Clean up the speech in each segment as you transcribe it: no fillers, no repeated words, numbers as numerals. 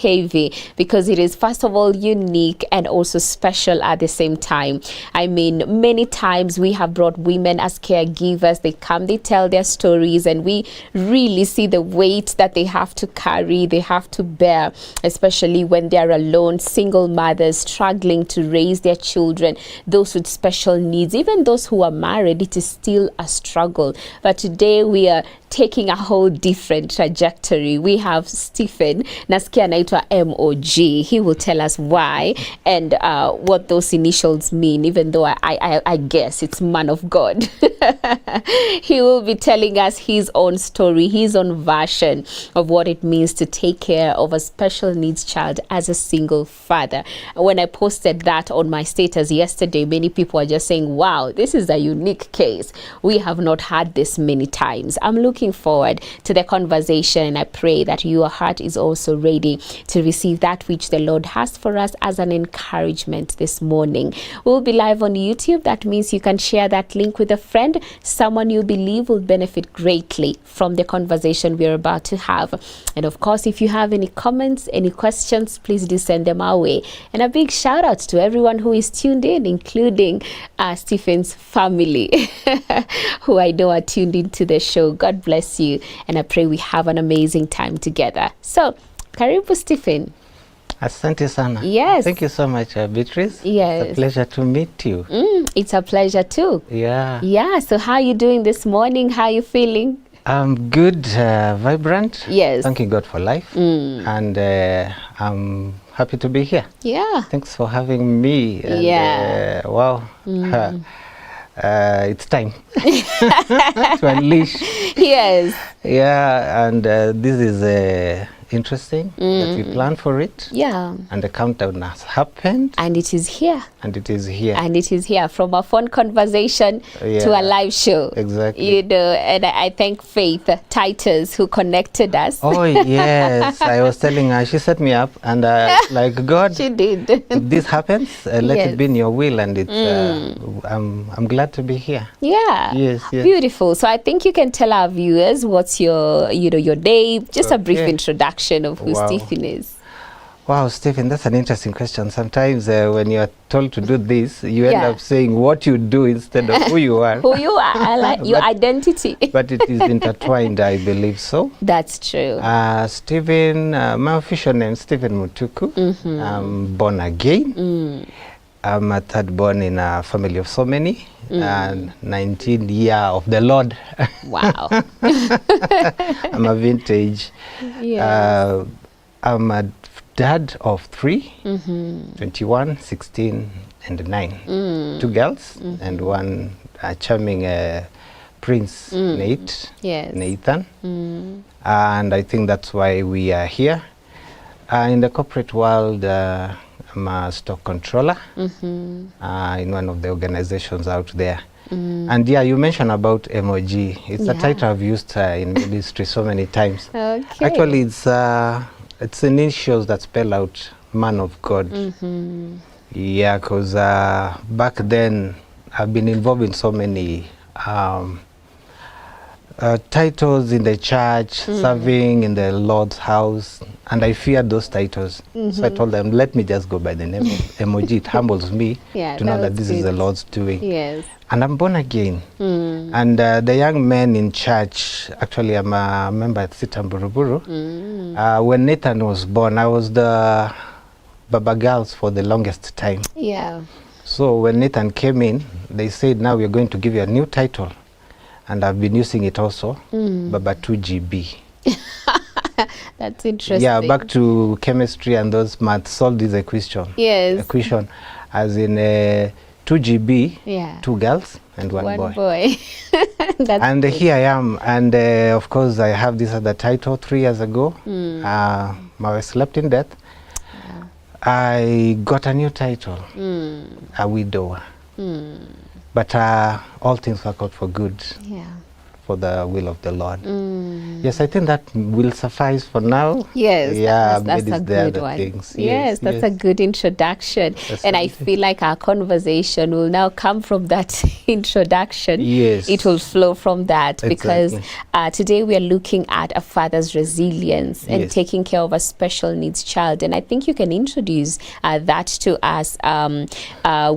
heavy because it is, first of all, unique and also special at the same time. I mean, many times we have brought women as caregivers. They come, they tell their stories, and we really see the weight that they have to carry, they have to bear, especially when they are alone, single mothers struggling to raise their children, those with special needs, even those who are married. It is still a struggle. But today we are taking a whole different trajectory. We have Stephen, nasikia anaitwa MOG. He will tell us why and what those initials mean, even though I guess it's man of God. He will be telling us his own story, his own version of what it means to take care of a special needs child as a single father. When I posted that on my status yesterday, many people are just saying, wow, this is a unique case. We have not had this many times. I'm looking forward to the conversation, and I pray that your heart is also ready to receive that which the Lord has for us as an encouragement this morning. We'll be live on YouTube. That means you can share that link with a friend, someone you believe will benefit greatly from the conversation we're about to have. And of course, if you have any comments, any questions, please do send them our way. And a big shout out to everyone who is tuned in, including Stephen's family, who I know are tuned into the show. God bless you, and I pray we have an amazing time together. So, karibu Stephen. Asante sana. Yes. Thank you so much, Beatrice. Yes. It's a pleasure to meet you. It's a pleasure too. Yeah. Yeah. So how are you doing this morning? How are you feeling? I'm good, vibrant. Yes. Thanking God for life. And I'm happy to be here. Yeah. Thanks for having me. And, Yeah. Wow. It's time to unleash. Yes. Yeah, and this is interesting that we plan for it. Yeah. And the countdown has happened. And it is here. And it is here. And it is here, from a phone conversation to a live show. Exactly. You know, and I thank Faith Titus who connected us. Oh yes, I was telling her, she set me up, and like, God, She did. this happens. Let Yes. it be in your will, and it's. I'm glad to be here. Yeah. Yes, yes. Beautiful. So I think you can tell our viewers what's your, your day, just a brief Okay. introduction of who Wow. Stephen is. Wow, Stephen, that's an interesting question. Sometimes when you're told to do this, you end Yeah. up saying what you do instead of who you are. Who you are, I like your But- identity. But it is intertwined, I believe so. That's true. Stephen, my official name is Stephen Mutuku. I'm born again. I'm a third born in a family of so many, and 19 year of the Lord. Wow. I'm a vintage. Yeah. I'm a dad of 3, 21, 16, and 9. 2 girls and one charming prince, Yes. Nathan. And I think that's why we are here. In the corporate world, I'm a stock controller in one of the organizations out there. And yeah, you mentioned about MOG. It's a title I've used in ministry so many times. Okay. Actually, it's initials that spell out man of God. Yeah, because back then I've been involved in so many titles in the church, serving in the Lord's house, and I feared those titles. So I told them, let me just go by the name of MOG. It humbles me to know that this is the Lord's doing. Yes. And I'm born again. And the young men in church, actually I'm a member at Sitam Buruburu. When Nathan was born, I was the Baba Girls for the longest time. Yeah. So when Nathan came in, they said, now we're going to give you a new title. And I've been using it also, Baba 2GB. That's interesting. Yeah, back to chemistry and those maths, solve this equation. Yes. Equation, as in 2GB, Yeah. 2 girls and one boy. That's And good. here I am, and of course I have this other title 3 years ago. My wife slept in death. I got a new title, a widower. But all things work out for good. Yeah. for the will of the Lord. Yes, I think that will suffice for now. Yes, Yeah, that's a good one. Things. Yes, that's a good introduction. And I feel like our conversation will now come from that introduction. Yes. It will flow from that, because Exactly. today we are looking at a father's resilience and taking care of a special needs child. And I think you can introduce that to us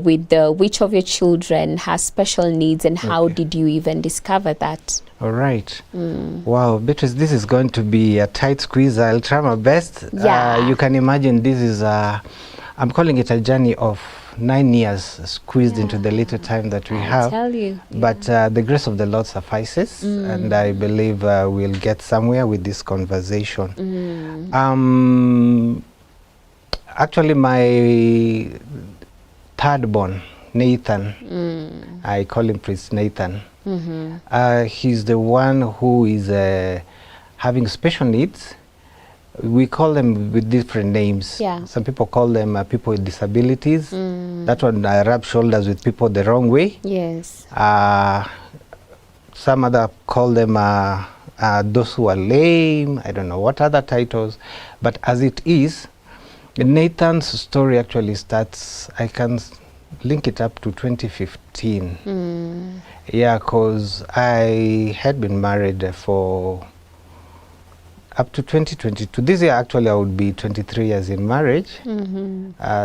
with which of your children has special needs, and how did you even discover that? All right. Wow, Beatrice, this is going to be a tight squeeze. I'll try my best. Yeah. You can imagine this is, I'm calling it a journey of 9 years squeezed into the little time that we have. Tell you. But the grace of the Lord suffices, and I believe we'll get somewhere with this conversation. Actually, my third born, Nathan, I call him Prince Nathan. He's the one who is having special needs. We call them with different names. Yeah. Some people call them people with disabilities. That one rub shoulders with people the wrong way. Yes. Some other call them those who are lame. I don't know what other titles. But as it is, Nathan's story actually starts, I can link it up to 2015. Yeah, because I had been married for up to 2022. This year, actually, I would be 23 years in marriage.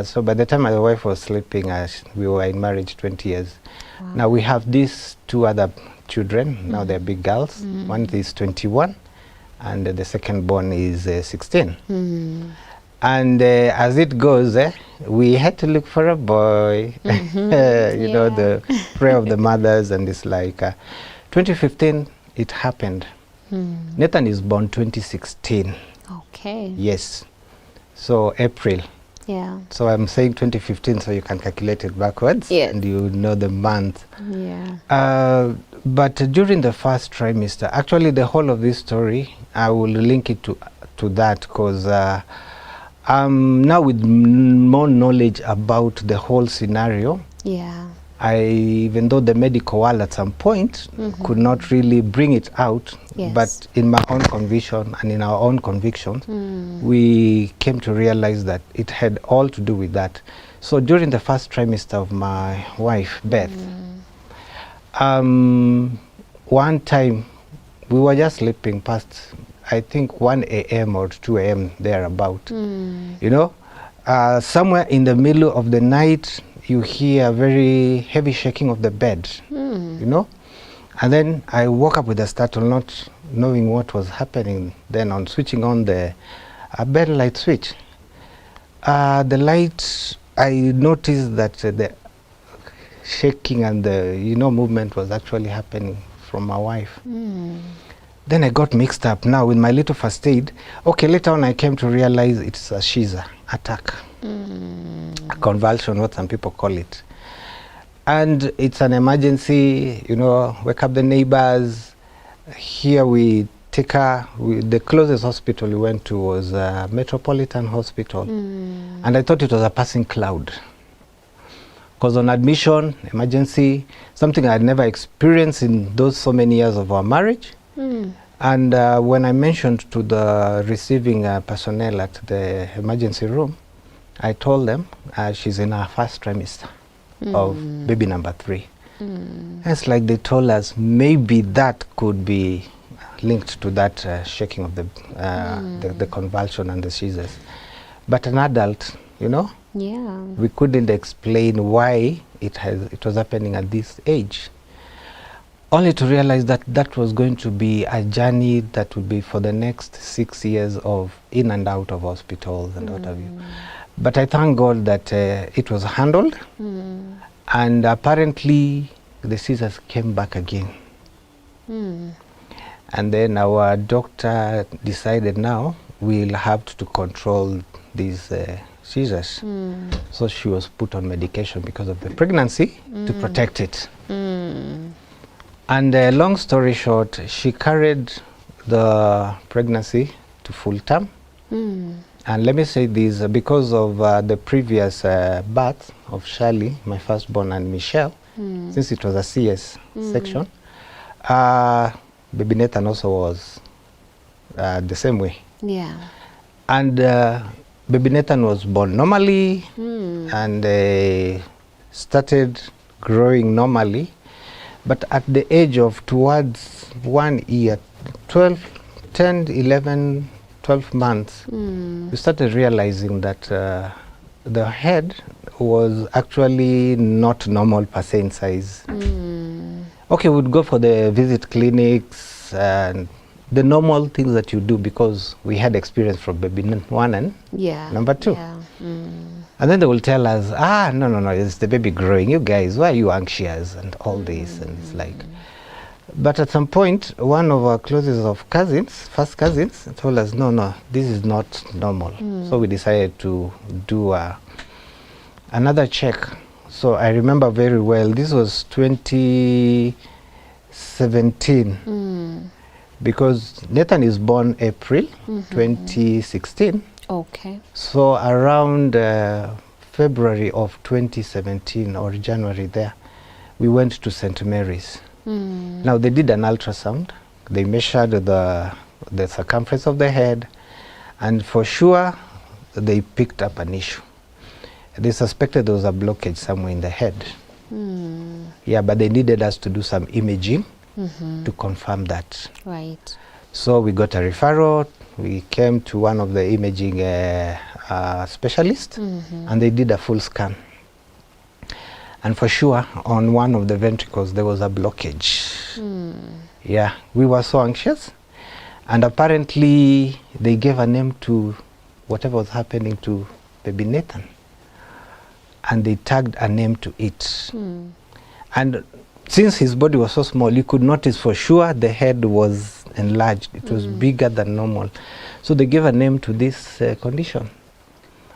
So by the time my wife was sleeping, we were in marriage 20 years. Wow. Now we have these two other children. Now they're big girls. One is 21, and the second born is 16. And as it goes, we had to look for a boy. You know, the prayer of the mothers, and it's like 2015, it happened. Nathan is born 2016. Okay. Yes. So April. Yeah. So I'm saying 2015, so you can calculate it backwards. Yes. And you know the month. Yeah. But during the first trimester, actually the whole of this story, I will link it to that, because now with more knowledge about the whole scenario, Yeah. even though the medical world at some point could not really bring it out, but in my own conviction and in our own convictions, we came to realize that it had all to do with that. So during the first trimester of my wife, Beth, one time we were just sleeping past, I think 1 a.m. or 2 a.m. thereabout. You know, somewhere in the middle of the night, you hear a very heavy shaking of the bed, you know? And then I woke up with a startle, not knowing what was happening. Then on switching on the bed light switch, the light, I noticed that the shaking and the, movement was actually happening from my wife. Then I got mixed up now with my little first aid. Okay, later on I came to realize it's a Shiza attack. A convulsion, what some people call it. And it's an emergency, wake up the neighbors. Here we take her, the closest hospital we went to was Metropolitan Hospital. And I thought it was a passing cloud. Because on admission, emergency, something I had never experienced in those so many years of our marriage. And when I mentioned to the receiving personnel at the emergency room, I told them she's in her first trimester of baby number 3. It's like they told us maybe that could be linked to that shaking of the convulsion and the seizures. But an adult, we couldn't explain why it was happening at this age. Only to realize that that was going to be a journey that would be for the next 6 years of in and out of hospitals and what have you. But I thank God that it was handled, and apparently the seizures came back again. And then our doctor decided now we'll have to control these seizures. So she was put on medication because of the pregnancy to protect it. And long story short, she carried the pregnancy to full term. And let me say this, because of the previous birth of Shirley, my firstborn, and Michelle, since it was a CS section, baby Nathan also was the same way. Yeah. And baby Nathan was born normally and started growing normally. But at the age of towards 1 year, 10, 11, 12 months, we started realizing that the head was actually not normal per se in size. Okay, we'd go for the visit clinics and the normal things that you do because we had experience from baby 1 and number 2. Yeah. And then they will tell us, no, it's the baby growing. You guys, why are you anxious and all this? And it's like, but at some point, one of our closest of cousins, first cousins, told us, no, this is not normal. So we decided to do another check. So I remember very well, this was 2017, because Nathan is born April 2016. Okay. So around February of 2017 or January there, we went to St. Mary's. Now they did an ultrasound. They measured the circumference of the head, and for sure they picked up an issue. They suspected there was a blockage somewhere in the head. Yeah, but they needed us to do some imaging to confirm that. Right. So we got a referral. We came to one of the imaging specialists, and they did a full scan. And for sure, on one of the ventricles, there was a blockage. Yeah, we were so anxious. And apparently, they gave a name to whatever was happening to baby Nathan. And they tagged a name to it. And since his body was so small, you could notice for sure the head was enlarged. It was bigger than normal. So they gave a name to this condition.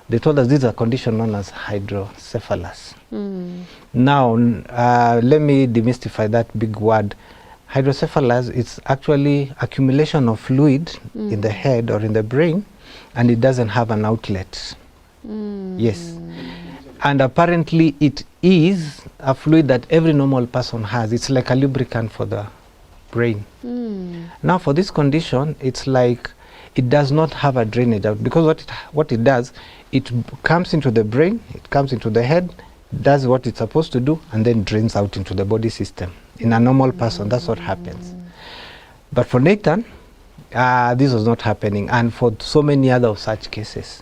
They told us this is a condition known as hydrocephalus. Now, let me demystify that big word. Hydrocephalus is actually accumulation of fluid in the head or in the brain, and it doesn't have an outlet. Yes. And apparently it is a fluid that every normal person has. It's like a lubricant for the brain. Now for this condition, it's like it does not have a drainage out, because what it does, it comes into the brain, it comes into the head, does what it's supposed to do, and then drains out into the body system. In a normal person, that's what happens. But for Nathan, this was not happening, and for so many other of such cases.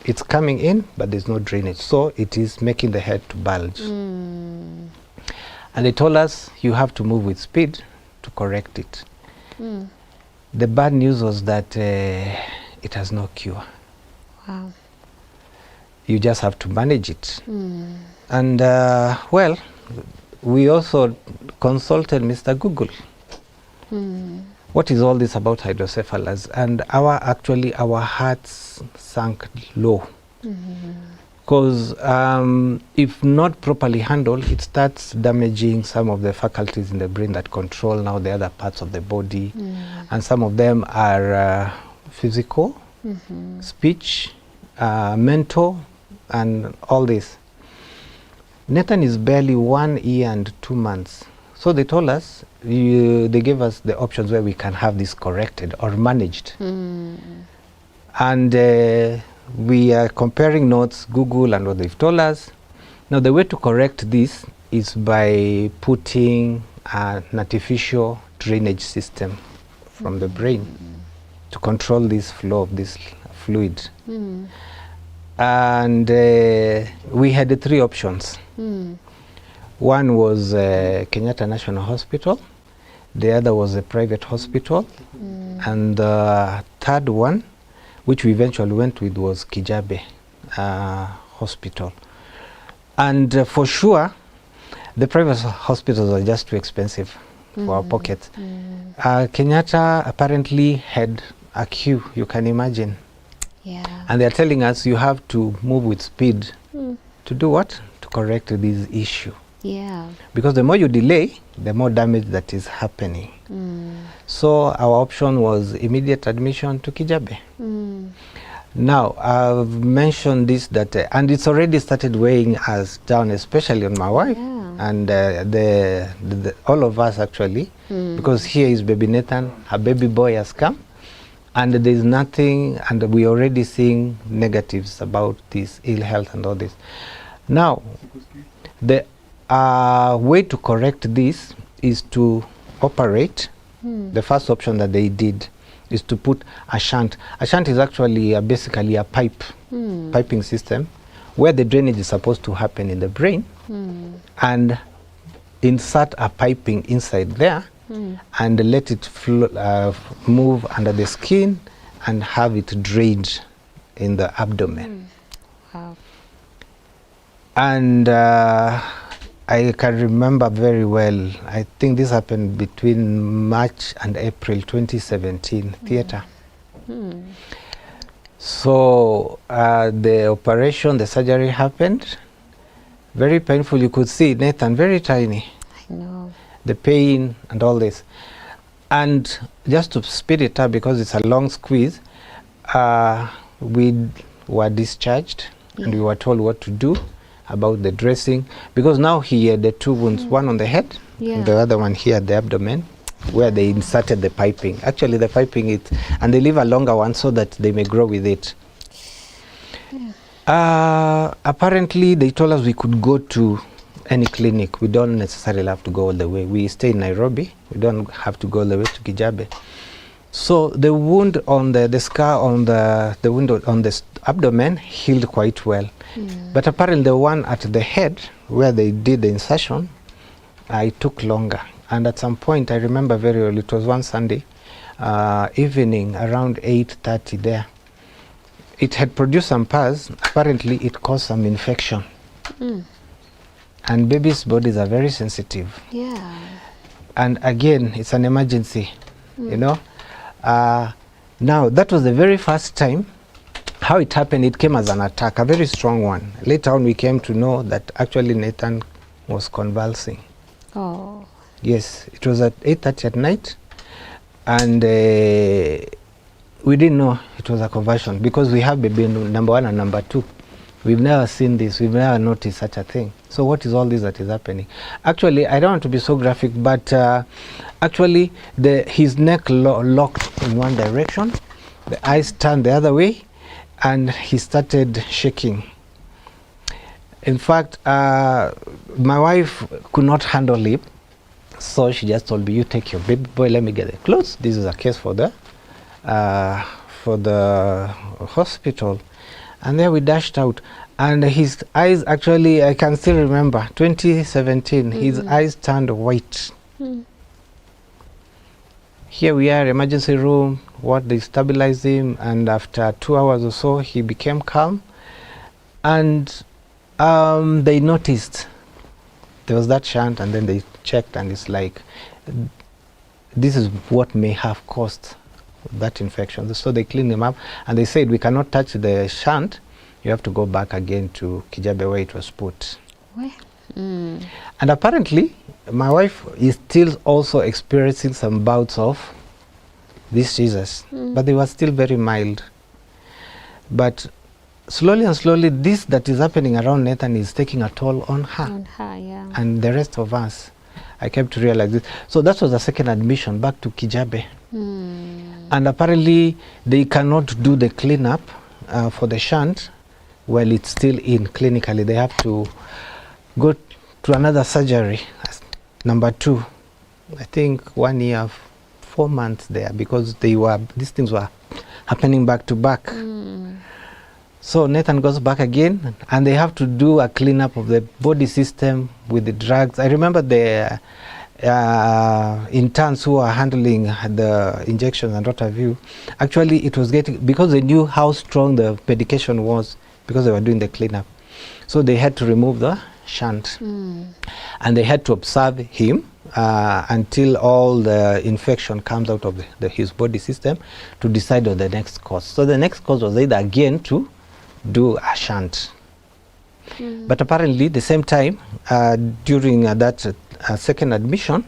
It's coming in, but there's no drainage, so it is making the head to bulge. And they told us, you have to move with speed to correct it. The bad news was that it has no cure. Wow. You just have to manage it. And well, we also consulted Mr. Google. What is all this about hydrocephalus? And our hearts sank low. Because if not properly handled, it starts damaging some of the faculties in the brain that control now the other parts of the body. And some of them are physical, speech, mental, and all this. Nathan is barely 1 year and 2 months. So they told us, they gave us the options where we can have this corrected or managed. And we are comparing notes, Google and what they've told us. Now the way to correct this is by putting an artificial drainage system from the brain to control this flow of this fluid. And we had 3 options. One was Kenyatta National Hospital, the other was a private hospital, and the third one, which we eventually went with, was Kijabe Hospital. And for sure, the private hospitals are just too expensive for our pockets. Kenyatta apparently had a queue, you can imagine. Yeah. And they're telling us you have to move with speed to do what? To correct this issue. Yeah. Because the more you delay, the more damage that is happening. So our option was immediate admission to Kijabe. Now, I've mentioned this, that and it's already started weighing us down, especially on my wife and all of us actually, because here is baby Nathan, a baby boy has come, and there's nothing, and we already seeing negatives about this ill health and all this. Now, the way to correct this is to operate. The first option that they did is to put a shunt. A shunt is actually basically a piping system where the drainage is supposed to happen in the brain, and insert a piping inside there and let it move under the skin and have it drained in the abdomen. Wow. And I can remember very well, I think this happened between March and April 2017, theater. So the operation, the surgery happened, very painful. You could see Nathan, very tiny. I know. The pain and all this. And just to speed it up, because it's a long squeeze, we were discharged and we were told what to do about the dressing, because now he had the two wounds, one on the head and the other one here at the abdomen, where they inserted the piping. Actually the piping and they leave a longer one so that they may grow with it. Apparently they told us we could go to any clinic. We don't necessarily have to go all the way. We stay in Nairobi. We don't have to go all the way to Kijabe. So the wound on the scar on the wound on the abdomen healed quite well. But apparently the one at the head where they did the insertion, it took longer. And at some point, I remember very well, it was one Sunday evening around 8:30 there. It had produced some pus. Apparently it caused some infection. And babies' bodies are very sensitive. Yeah. And again, it's an emergency, you know. Now, that was the very first time. How it happened, it came as an attack, a very strong one. Later on, we came to know that actually Nathan was convulsing. Oh. Yes, it was at 8:30 at night, and we didn't know it was a convulsion because we have baby number 1 and number 2. We've never seen this. We've never noticed such a thing. So what is all this that is happening? Actually, I don't want to be so graphic, but actually his neck locked in one direction, the eyes turned the other way, and he started shaking. In fact, my wife could not handle it, so she just told me, "You take your baby boy, let me get the clothes. This is a case for the hospital." And then we dashed out, and his eyes, actually, I can still remember, 2017, his eyes turned white. Here we are, emergency room, they stabilized him, and after 2 hours or so, he became calm. And they noticed there was that shunt, and then they checked, and it's like, this is what may have caused that infection. So they cleaned him up, and they said, we cannot touch the shunt. You have to go back again to Kijabe where it was put. And apparently, my wife is still also experiencing some bouts of these seizures, but they were still very mild. But slowly and slowly, this that is happening around Nathan is taking a toll on her. On her, yeah. And the rest of us. I came to realize this. So that was the second admission back to Kijabe. And apparently, they cannot do the cleanup for the shunt while it's still in clinically. They have to go to another surgery, number 2. I think 1 year, 4 months there, because these things were happening back to back. So Nathan goes back again, and they have to do a cleanup of the body system with the drugs. I remember the interns who are handling the injections and what have you. Actually, it was because they knew how strong the medication was, because they were doing the cleanup. So they had to remove the shunt, and they had to observe him until all the infection comes out of his body system to decide on the next course. So the next course was either again to do a shunt. But apparently, the same time, during that second admission,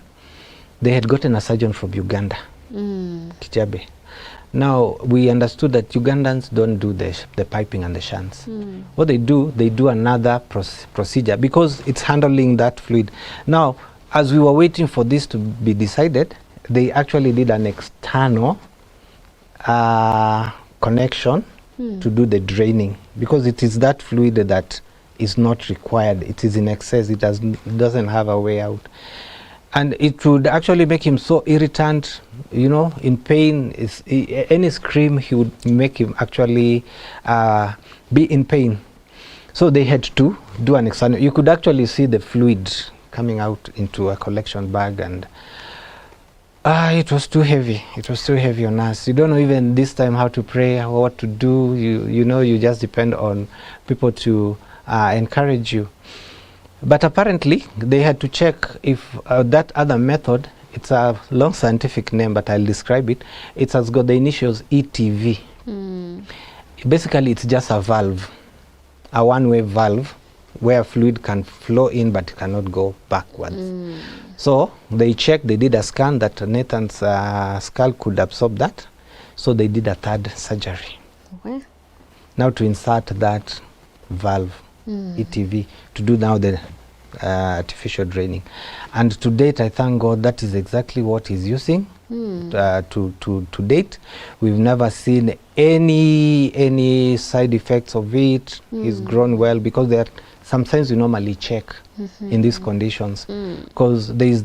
they had gotten a surgeon from Uganda, Kijabe. Now, we understood that Ugandans don't do the piping and the shunts. What they do another procedure because it's handling that fluid. Now, as we were waiting for this to be decided, they actually did an external connection to do the draining because it is that fluid that is not required. It is in excess. It doesn't have a way out. And it would actually make him so irritant, you know, in pain. Any scream, he would make him actually be in pain. So they had to do an external. You could actually see the fluid coming out into a collection bag, and it was too heavy. It was too heavy on us. You don't know even this time how to pray or what to do. You know, you just depend on people to encourage you. But apparently, they had to check if that other method, it's a long scientific name, but I'll describe it. It has got the initials ETV. Basically, it's just a valve, a one-way valve, where fluid can flow in but cannot go backwards. So they checked, they did a scan that Nathan's skull could absorb that. So they did a third surgery. Where? Now to insert that valve, ETV, to do now the artificial draining. And to date, I thank God that is exactly what he's using. To date, we've never seen any side effects of it. He's grown well because there are some signs we normally check in these conditions. Because there is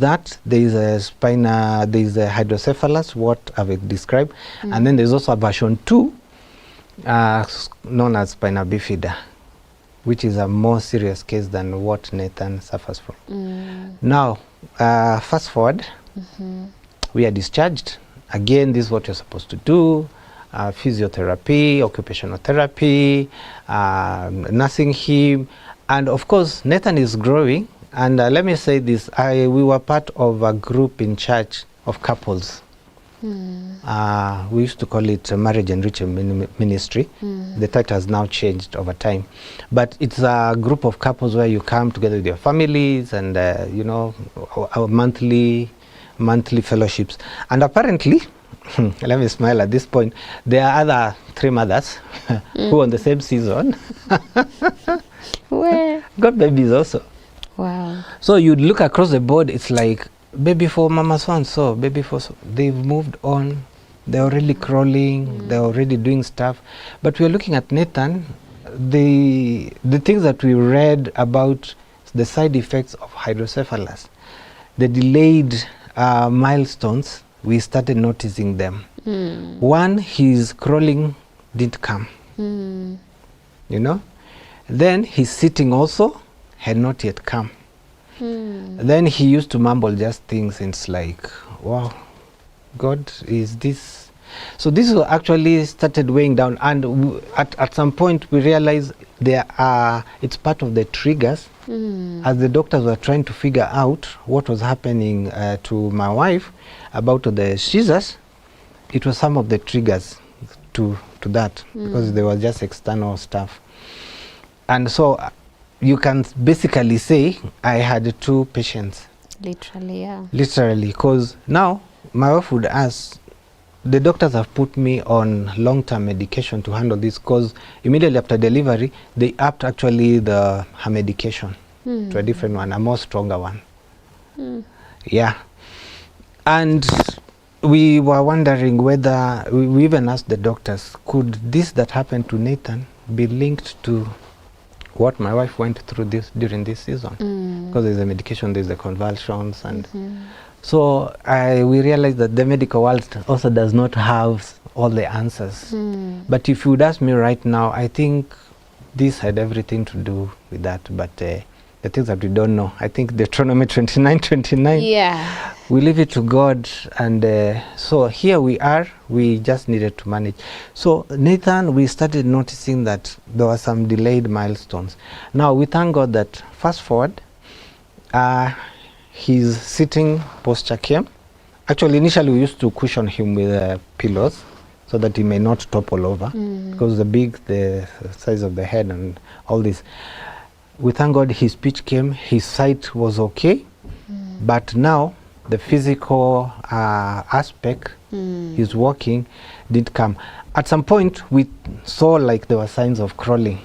a spina, there is a hydrocephalus, what I've described, and then there's also a version 2 known as spina bifida, which is a more serious case than what Nathan suffers from. Now, fast forward, we are discharged. Again, this is what you're supposed to do. Physiotherapy, occupational therapy, nursing him. And of course, Nathan is growing. And let me say this, we were part of a group in church of couples. We used to call it Marriage Enrichment Ministry. The title has now changed over time, but it's a group of couples where you come together with your families and you know, our monthly fellowships. And apparently, let me smile at this point, there are other 3 mothers who on the same season got babies also. Wow. So you'd look across the board, it's like baby for mama so and so, baby for so. They've moved on, they're already crawling, they're already doing stuff. But we're looking at Nathan, the things that we read about the side effects of hydrocephalus, the delayed milestones, we started noticing them. One, his crawling didn't come, you know. Then his sitting also had not yet come. Then he used to mumble just things, and it's like, wow, God, is this? So this actually started weighing down, and at some point we realized it's part of the triggers. As the doctors were trying to figure out what was happening to my wife about the seizures, it was some of the triggers to that, because there was just external stuff. And so you can basically say I had 2 patients. Literally, yeah. Literally, because now my wife would ask, the doctors have put me on long-term medication to handle this, because immediately after delivery, they upped actually her medication to a different one, a more stronger one. Yeah. And we were wondering whether, we even asked the doctors, could this that happened to Nathan be linked to what my wife went through during this season? Because there's a medication, there's the convulsions, and so we realized that the medical world also does not have all the answers. But if you would ask me right now, I think this had everything to do with that. But the things that we don't know, I think Deuteronomy 29:29. Yeah. We leave it to God, and so here we are. We just needed to manage. So Nathan, we started noticing that there were some delayed milestones. Now we thank God that fast forward, his sitting posture came. Actually, initially we used to cushion him with pillows so that he may not topple over, because the size of the head and all this. We thank God his speech came, his sight was okay, but now the physical aspect, his walking, did come. At some point, we saw like there were signs of crawling,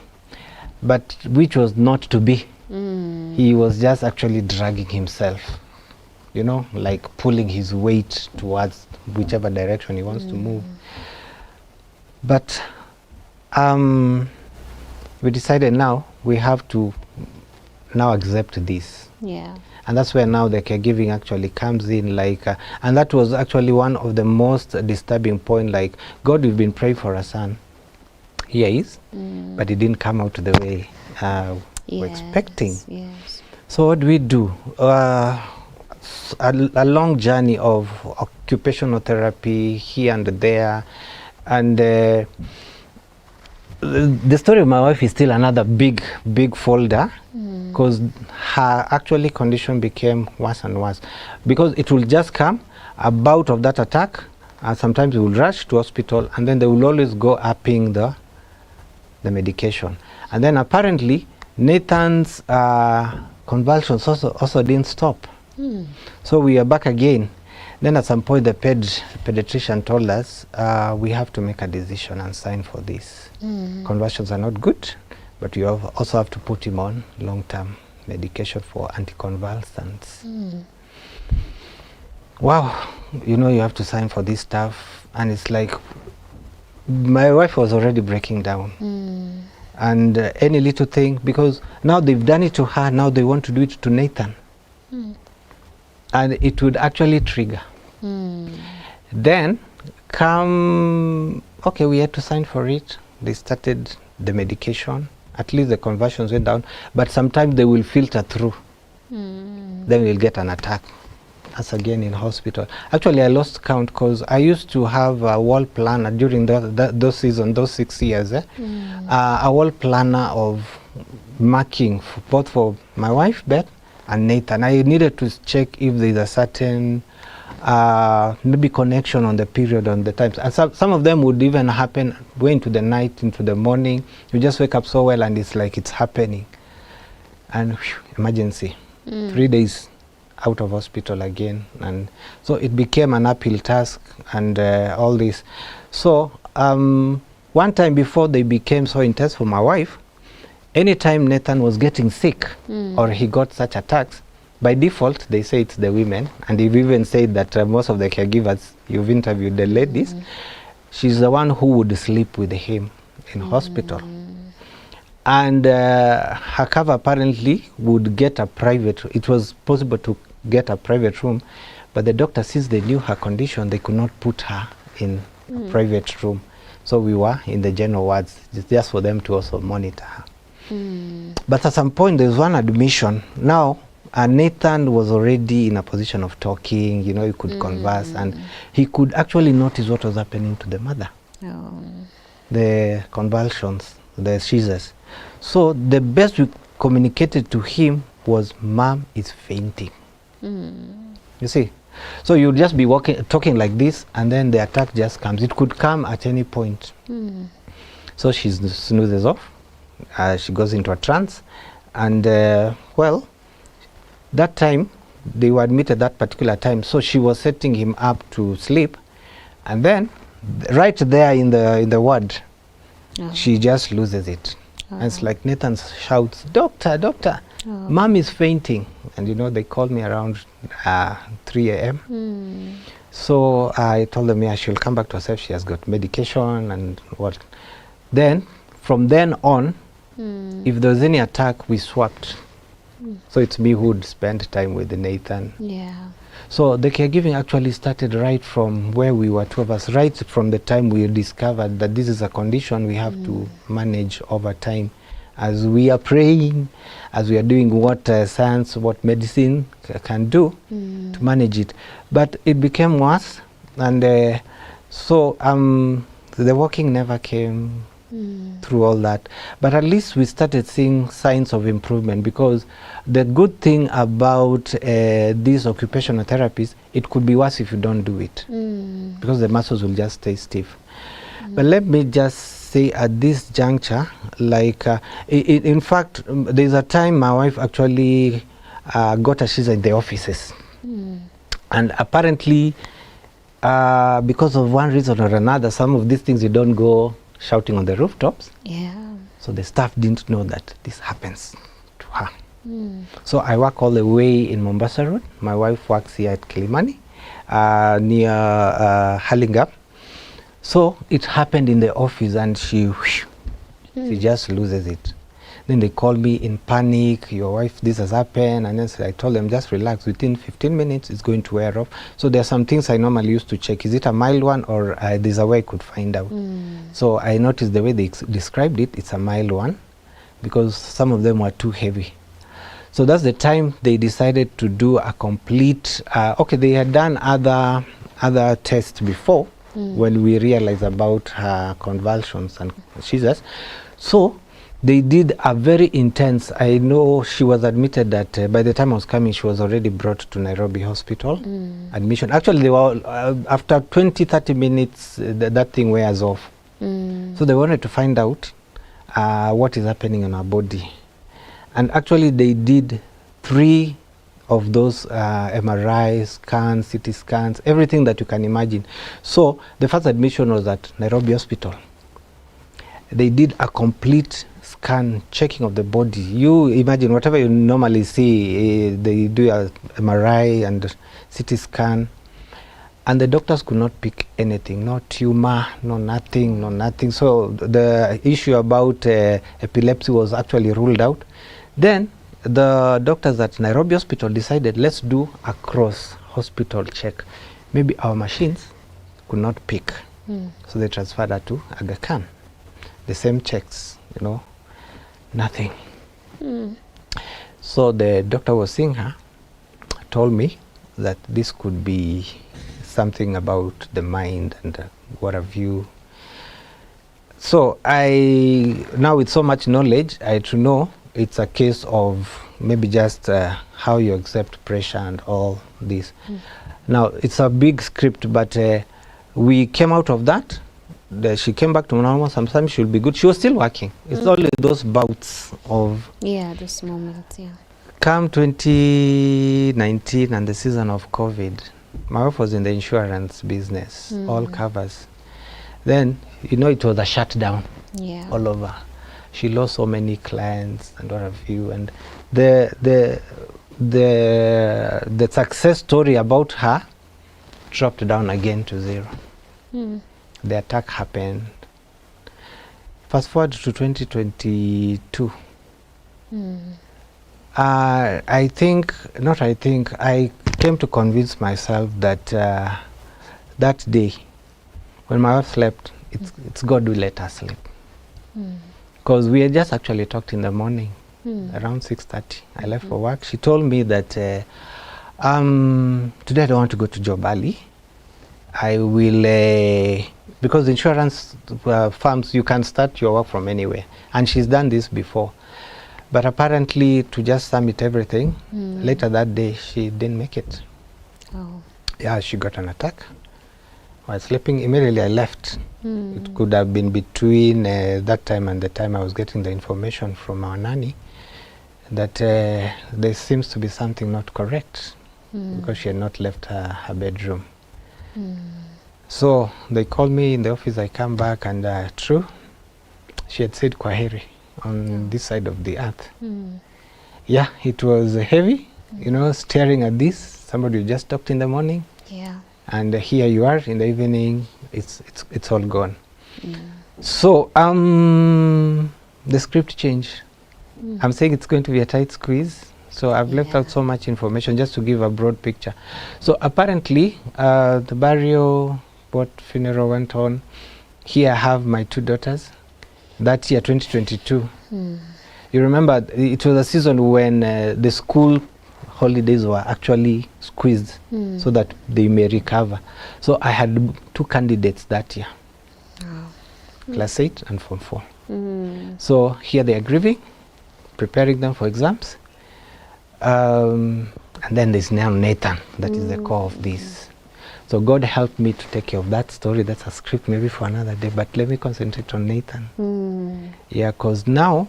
but which was not to be. He was just actually dragging himself, you know, like pulling his weight towards whichever direction he wants to move. But we decided now we have to now accept this. Yeah. And that's where now the caregiving actually comes in, like, and that was actually one of the most disturbing point, like, God, we've been praying for a son. Here he is, but it didn't come out the way we're expecting. Yes. So what do we do? A long journey of occupational therapy here and there, and the story of my wife is still another big folder, because her actually condition became worse and worse, because it will just come a bout of that attack, and sometimes we will rush to hospital, and then they will always go upping the medication. And then apparently Nathan's convulsions also didn't stop. So we are back again. Then at some point the pediatrician told us we have to make a decision and sign for this. Conversions are not good, but you also have to put him on long-term medication for anticonvulsants. Wow, you know, you have to sign for this stuff, and it's like my wife was already breaking down. And any little thing, because now they've done it to her, now they want to do it to Nathan. And it would actually trigger. Then okay, we had to sign for it. They started the medication. At least the conversions went down, but sometimes they will filter through. Then we'll get an attack. That's again in hospital. Actually, I lost count, because I used to have a wall planner during those 6 years. A wall planner of marking both for my wife, Beth, and Nathan. I needed to check if there's a certain maybe connection on the period, on the times. And some of them would even happen way into the night, into the morning. You just wake up so well and it's like it's happening. And whew, emergency. 3 days out of hospital again. And so it became an uphill task, and all this. So one time before they became so intense for my wife, anytime Nathan was getting sick or he got such attacks, by default, they say it's the women. And you've even said that most of the caregivers, you've interviewed the ladies, she's the one who would sleep with him in hospital. And her cover apparently would get a private, it was possible to get a private room, but the doctor, since they knew her condition, they could not put her in a private room. So we were in the general wards, just for them to also monitor her. But at some point, there was one admission. Now, Nathan was already in a position of talking, you know, he could converse, and he could actually notice what was happening to the mother. The convulsions, the seizures. So the best we communicated to him was, Mom is fainting. You see? So you'll just be talking like this, and then the attack just comes. It could come at any point. So she snoozes off. She goes into a trance. And, well, that time, they were admitted that particular time. So she was setting him up to sleep. And then, right there in the ward, she just loses it. And it's like Nathan shouts, Doctor, doctor, Mom is fainting. And you know, they called me around 3 a.m. So I told them, yeah, she'll come back to herself. She has got medication and what. Then, from then on, if there was any attack, we swapped. So it's me who would spend time with Nathan. So the caregiving actually started right from where we were, 2 of us, right from the time we discovered that this is a condition we have to manage over time. As we are praying, as we are doing what science, what medicine can do to manage it. But it became worse, and so the walking never came through all that. But at least we started seeing signs of improvement, because the good thing about these occupational therapies, it could be worse if you don't do it, because the muscles will just stay stiff. But let me just say at this juncture, like in fact, there's a time my wife actually got a seizure in the offices. And apparently, because of one reason or another, some of these things you don't go shouting on the rooftops. Yeah. So the staff didn't know that this happens to her. So I work all the way in Mombasa Road. My wife works here at Kilimani, near Hurlingham. So it happened in the office, and she just loses it. Then they call me in panic, your wife, this has happened. And then I told them, just relax, within 15 minutes it's going to wear off. So there are some things I normally used to check. Is it a mild one, or there's a way I could find out? So I noticed the way they described it, it's a mild one, because some of them were too heavy. So that's the time they decided to do a complete, okay, they had done other tests before, when we realized about her convulsions and seizures. So they did a very intense, I know she was admitted that by the time I was coming, she was already brought to Nairobi Hospital, admission. Actually, they were, after 20-30 minutes, that thing wears off. So they wanted to find out what is happening in her body. And actually, they did 3 of those MRI scans, CT scans, everything that you can imagine. So the first admission was at Nairobi Hospital. They did a complete scan, checking of the body. You imagine whatever you normally see, they do a MRI and CT scan, and the doctors could not pick anything, no tumor, no nothing. So the issue about epilepsy was actually ruled out. Then the doctors at Nairobi Hospital decided, let's do a cross-hospital check. Maybe our machines could not pick. So they transferred her to Aga Khan. The same checks, you know, nothing. So the doctor was seeing her, told me that this could be something about the mind and what have you. So now with so much knowledge, I had to know it's a case of maybe just how you accept pressure and all this. Now, it's a big script, but we came out of that. She came back to normal. Sometimes she'll be good. She was still working. It's only those bouts of... Yeah, those moments, yeah. Come 2019 and the season of COVID, my wife was in the insurance business, all covers. Then, you know, it was a shutdown all over. She lost so many clients and what have you. And the success story about her dropped down again to 0. The attack happened. Fast forward to 2022. I came to convince myself that that day, when my wife slept, it's God will let her sleep. Because we had just actually talked in the morning, around 6:30. I left for work. She told me that today I don't want to go to job early. I will, because insurance firms, you can start your work from anywhere. And she's done this before. But apparently, to just submit everything, later that day, she didn't make it. Oh. Yeah, she got an attack. While sleeping, immediately I left. It could have been between that time and the time I was getting the information from our nanny that there seems to be something not correct because she had not left her bedroom. So they called me in the office. I come back, and true, she had said kwaheri on this side of the earth. Yeah, it was heavy, you know, staring at this. Somebody you just talked in the morning. Yeah. And here you are in the evening, it's all gone. So the script changed. I'm saying it's going to be a tight squeeze. So I've left out so much information just to give a broad picture. So apparently the burial, what funeral went on. Here I have my 2 daughters. That year, 2022. You remember it was a season when the school holidays were actually squeezed so that they may recover. So I had 2 candidates that year, class 8 and form 4. So here they are grieving, preparing them for exams. And then there's now Nathan, that is the core of this. So God helped me to take care of that story. That's a script maybe for another day, but let me concentrate on Nathan. Yeah, because now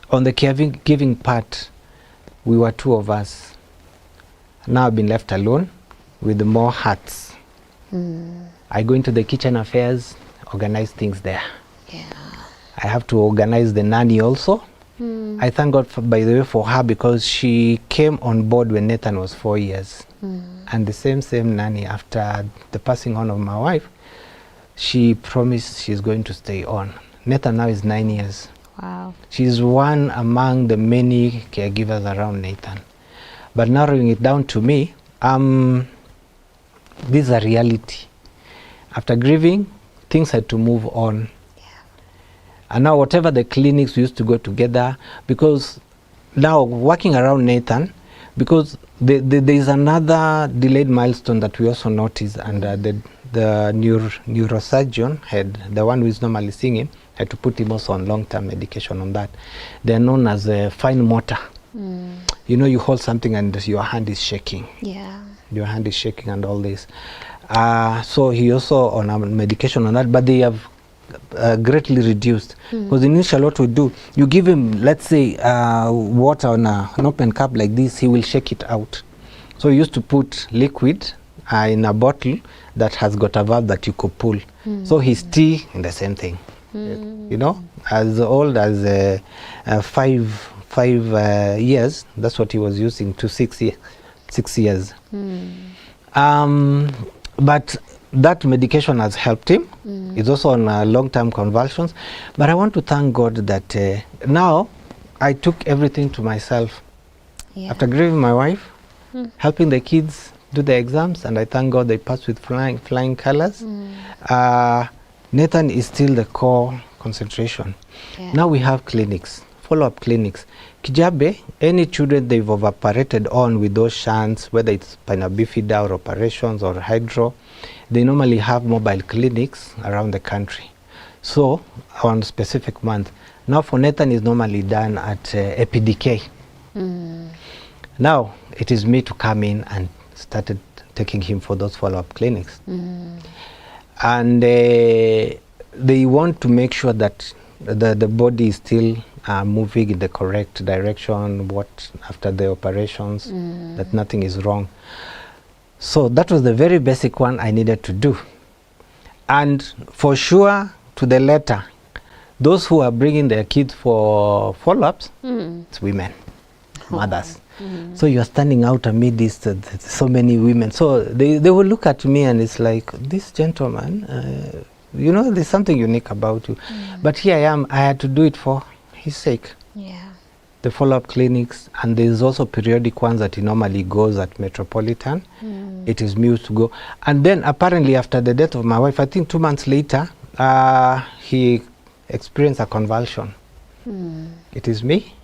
on the caregiving part, we were 2 of us. Now I've been left alone with more hearts. I go into the kitchen affairs, organize things there. Yeah. I have to organize the nanny also. I thank God, by the way, for her, because she came on board when Nathan was 4 years. And the same nanny, after the passing on of my wife, she promised she's going to stay on. Nathan now is 9 years. Wow. She's one among the many caregivers around Nathan. But narrowing it down to me, this is a reality. After grieving, things had to move on. And now whatever the clinics we used to go together, because now working around Nathan, because there is another delayed milestone that we also noticed, and the neurosurgeon had, the one who is normally seeing him, had to put him also on long-term medication on that. They're known as a fine motor. You know, you hold something and your hand is shaking. Yeah. Your hand is shaking and all this. So he also on a medication on that, but they have greatly reduced. Because initially what we do, you give him, let's say, water on an open cup like this, he will shake it out. So we used to put liquid in a bottle that has got a valve that you could pull. So his tea in the same thing. You know, as old as 5 years, that's what he was using, to 6 years. But that medication has helped him. It's also on long-term convulsions. But I want to thank God that now I took everything to myself. Yeah. After grieving my wife, helping the kids do the exams, and I thank God they passed with flying colors. Nathan is still the core concentration. Yeah. Now we have clinics, follow-up clinics. Kijabe, any children they've operated on with those shunts, whether it's spinal bifida or operations or hydro, they normally have mobile clinics around the country. So on specific month. Now for Nathan is normally done at EPDK. Now it is me to come in and started taking him for those follow-up clinics. And they want to make sure that the body is still moving in the correct direction, what after the operations, that nothing is wrong. So that was the very basic one I needed to do. And for sure, to the letter, those who are bringing their kids for follow-ups, it's women, mothers. So you are standing out amid this, so many women. So they will look at me and it's like, this gentleman, you know, there's something unique about you. But here I am, I had to do it for his sake. Yeah. The follow-up clinics, and there's also periodic ones that he normally goes at Metropolitan. It is me used to go. And then apparently after the death of my wife, I think 2 months later, he experienced a convulsion. It is me,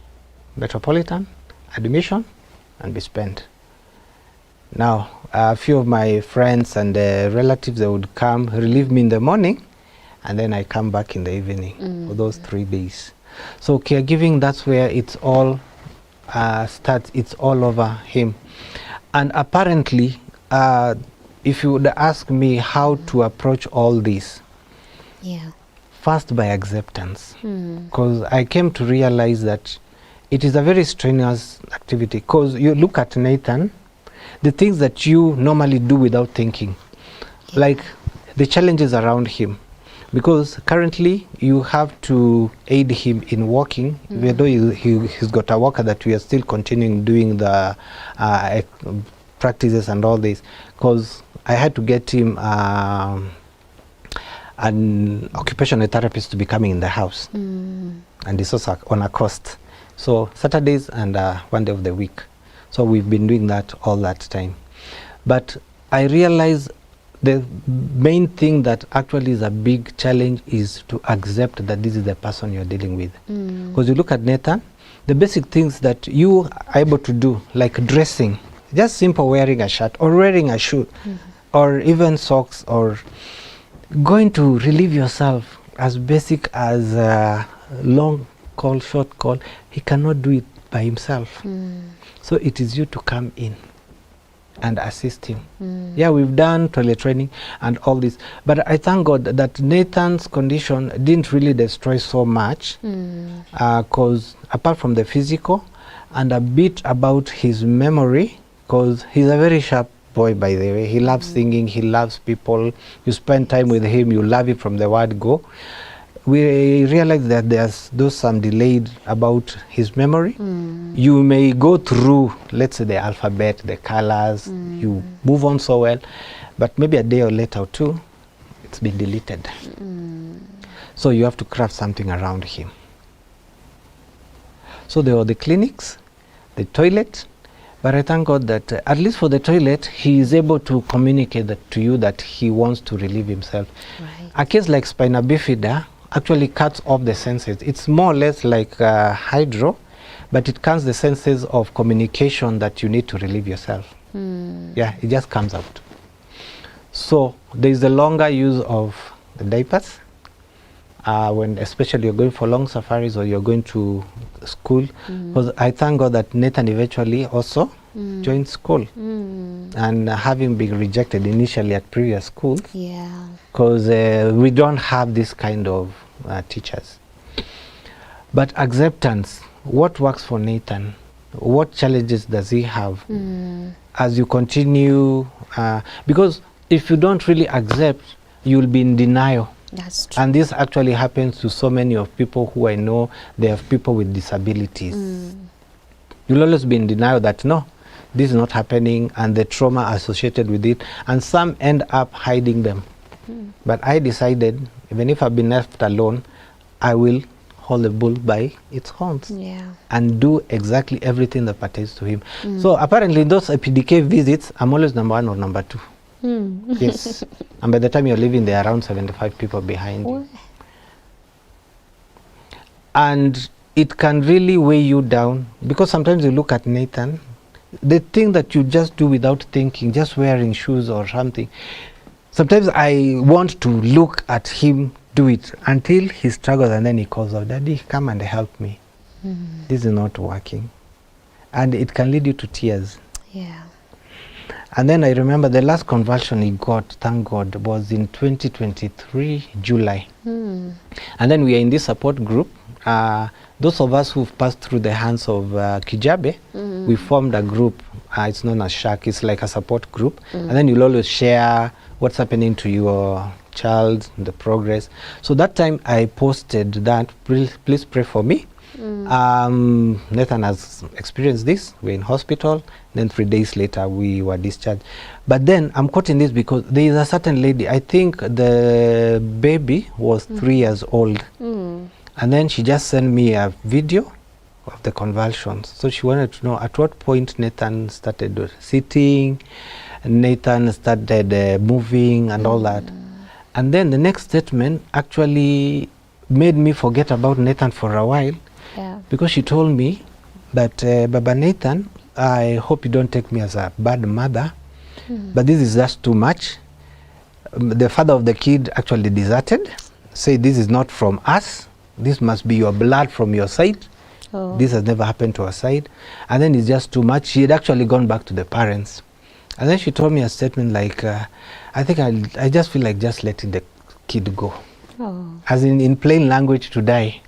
Metropolitan, admission, and be spent. Now, a few of my friends and relatives, they would come, relieve me in the morning, and then I come back in the evening for those 3 days. So caregiving, that's where it's all starts. It's all over him. And apparently, if you would ask me how to approach all this, first by acceptance. Because I came to realize that it is a very strenuous activity. Because you look at Nathan, the things that you normally do without thinking, like the challenges around him. Because currently you have to aid him in walking, even though he's got a walker that we are still continuing doing the practices and all this. Because I had to get him an occupational therapist to be coming in the house. And it's also on a cost. So Saturdays and 1 day of the week. So we've been doing that all that time. But I realized the main thing that actually is a big challenge is to accept that this is the person you're dealing with. Because you look at Nathan, the basic things that you are able to do, like dressing, just simple wearing a shirt or wearing a shoe, or even socks, or going to relieve yourself, as basic as long call, short call, he cannot do it by himself. So it is you to come in and assist him. Yeah, we've done toilet training and all this, but I thank God that Nathan's condition didn't really destroy so much, because apart from the physical and a bit about his memory, because he's a very sharp boy, by the way. He loves singing, he loves people. You spend time with him, you love him from the word go. We realized that there's some delayed about his memory. You may go through, let's say, the alphabet, the colors, you move on so well, but maybe a day or later or two, it's been deleted. So you have to craft something around him. So there were the clinics, the toilet, but I thank God that at least for the toilet, he is able to communicate that to you that he wants to relieve himself. Right. A case like spina bifida actually cuts off the senses. It's more or less like hydro, but it cuts the senses of communication that you need to relieve yourself. Yeah, it just comes out. So there is the longer use of the diapers. When especially you're going for long safaris or you're going to school, because I thank God that Nathan eventually also joined school, and having been rejected initially at previous schools, because we don't have this kind of teachers. But acceptance, what works for Nathan? What challenges does he have as you continue? Because if you don't really accept, you'll be in denial. That's true. And this actually happens to so many of people who I know. They have people with disabilities. You'll always be in denial that no, this is not happening, and the trauma associated with it, and some end up hiding them. But I decided, even if I've been left alone, I will hold the bull by its horns and do exactly everything that pertains to him. So apparently in those PDK visits, I'm always number 1 or number 2. Yes. And by the time you're leaving, there are around 75 people behind you. And it can really weigh you down, because sometimes you look at Nathan, the thing that you just do without thinking, just wearing shoes or something. Sometimes I want to look at him do it until he struggles, and then he calls out, "Daddy, come and help me. This is not working." And it can lead you to tears. Yeah. And then I remember the last conversion he got, thank God, was in 2023, July. And then we are in this support group. Those of us who've passed through the hands of Kijabe, we formed a group. It's known as SHAK. It's like a support group. And then you'll always share what's happening to your child, the progress. So that time I posted that, please pray for me. Nathan has experienced this. We're in hospital. Then 3 days later, we were discharged. But then I'm quoting this because there is a certain lady, I think the baby was 3 years old. And then she just sent me a video of the convulsions. So she wanted to know at what point Nathan started sitting, Nathan started moving and all that. And then the next statement actually made me forget about Nathan for a while. Because she told me that, Baba Nathan, I hope you don't take me as a bad mother, but this is just too much. The father of the kid actually deserted, said this is not from us, this must be your blood from your side. This has never happened to our side. And then it's just too much. She had actually gone back to the parents. And then she told me a statement like, I think I just feel like just letting the kid go. As in plain language, to die.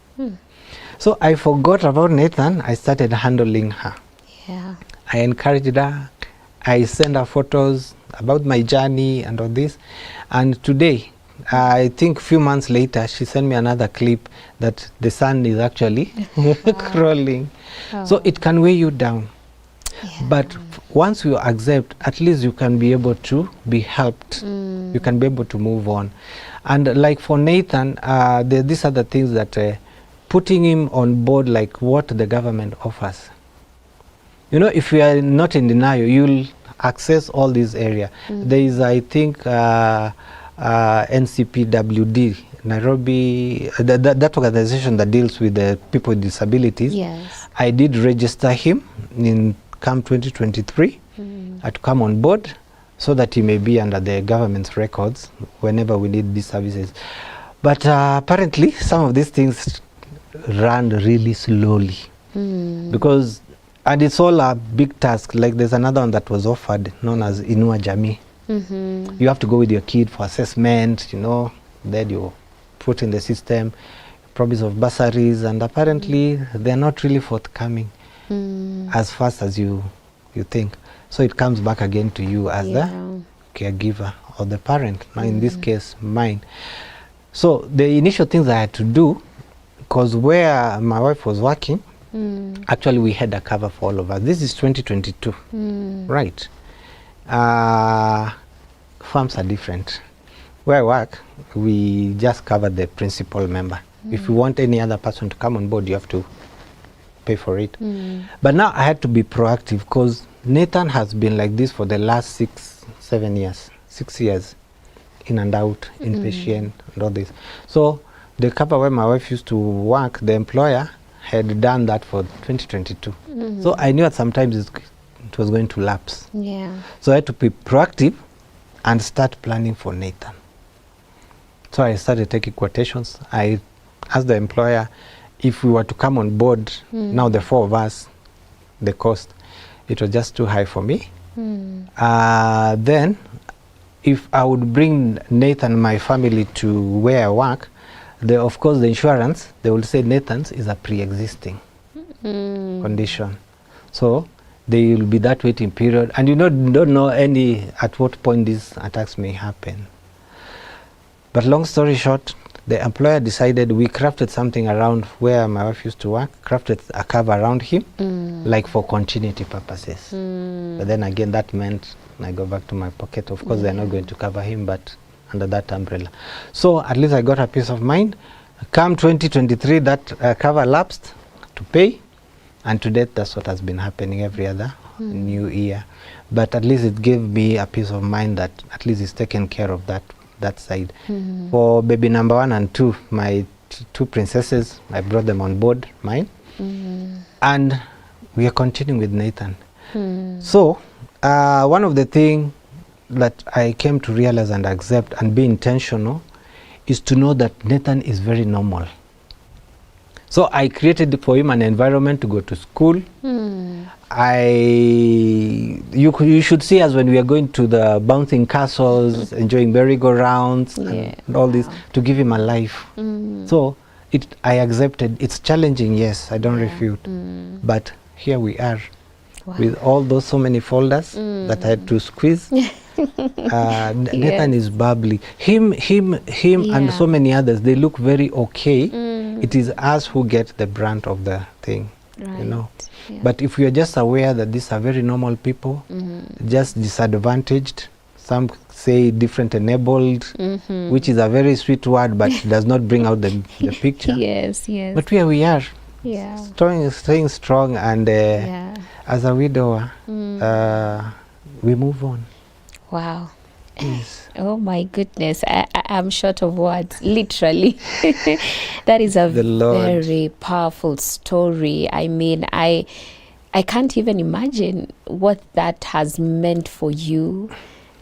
So I forgot about Nathan. I started handling her. I encouraged her. I sent her photos about my journey and all this. And today, I think a few months later, she sent me another clip that the son is actually crawling. So it can weigh you down. But once you accept, at least you can be able to be helped. You can be able to move on. And like for Nathan, these are the things that putting him on board, like what the government offers. You know, if you are not in denial, you'll access all these areas. There is, I think, NCPWD, Nairobi, that organization that deals with the people with disabilities. I did register him in Camp 2023 to come on board so that he may be under the government's records whenever we need these services. But apparently, some of these things run really slowly because, and it's all a big task. Like there's another one that was offered known as Inua Jamii. You have to go with your kid for assessment, you know, then you put in the system promise of bursaries, and apparently they're not really forthcoming as fast as you you think. So it comes back again to you as the caregiver or the parent. Now in this case, mine. So the initial things I had to do, because where my wife was working, actually we had a cover for all of us. This is 2022, right? Farms are different. Where I work, we just cover the principal member. If you want any other person to come on board, you have to pay for it. But now I had to be proactive, because Nathan has been like this for the last 6 years, in and out, inpatient, and all this. So the cover where my wife used to work, the employer had done that for 2022. So I knew that sometimes it was going to lapse. So I had to be proactive and start planning for Nathan. So I started taking quotations. I asked the employer if we were to come on board, now the 4 of us, the cost, it was just too high for me. Then if I would bring Nathan and my family to where I work, of course the insurance, they will say Nathan's is a pre-existing condition. So there will be that waiting period, and you don't know at what point these attacks may happen. But long story short, the employer decided, we crafted something around where my wife used to work, crafted a cover around him, like for continuity purposes. But then again, that meant I go back to my pocket. Of course, they're not going to cover him, but under that umbrella. So at least I got a peace of mind. Come 2023, that cover lapsed to pay, and to date, that's what has been happening every other new year. But at least it gave me a peace of mind that at least it's taken care of that side. For baby number 1 and 2, my 2 princesses, I brought them on board, mine. And we are continuing with Nathan. So one of the things that I came to realize and accept and be intentional is to know that Nathan is very normal. So I created for him an environment to go to school. You should see us when we are going to the bouncing castles, enjoying merry-go-rounds and all this, to give him a life. So I accepted. It's challenging, yes, I don't refute. But here we are with all those so many folders that I had to squeeze. Nathan is bubbly. Him and so many others, they look very okay. It is us who get the brunt of the thing, you know. But if we are just aware that these are very normal people, just disadvantaged, some say different enabled, which is a very sweet word, but does not bring out the picture. But here we are, staying strong, and as a widower, we move on. Wow. Yes. Oh my goodness, I'm short of words, literally. That is a very powerful story. I mean, I can't even imagine what that has meant for you,